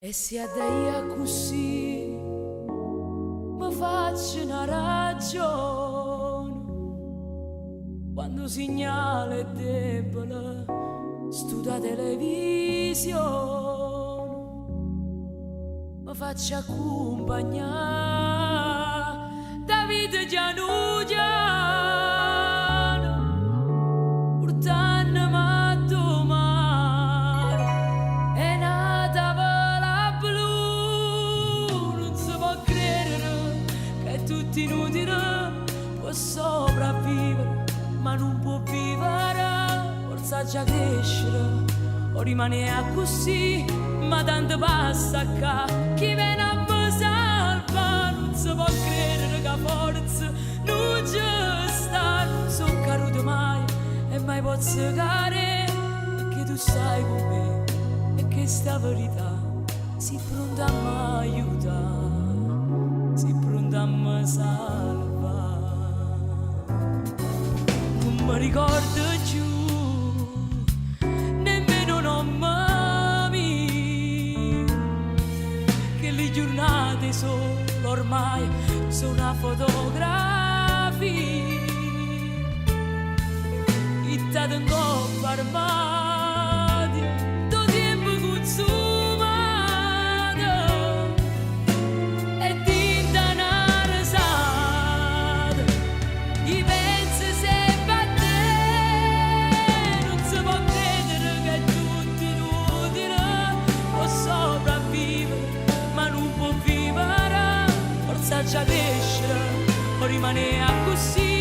E se a dai così mi faccio una ragione quando segnale è debole studia televisione mi faccio accompagnare Davide Gianugiano portandomi a domani è nata la blu non si può credere che è tutto inutile può sopravvivere ma non può vivere forza già crescere o rimane così ma tanto basta qua chi viene a me salva non si può credere che forza non c'è sta non sono caduto mai e mai posso cadere perché tu stai con me e che sta verità si pronta a mi aiutare si pronta a mi salvare non mi ricordo più nemmeno nomi che le giornate sono ormai sono una fotografia e ti tengo fermati do tempo consumato e tinta una risata i pensi sempre a te non si può credere che è tutto inutile può sopravvivere ma non può vivere forza già crescere o rimane così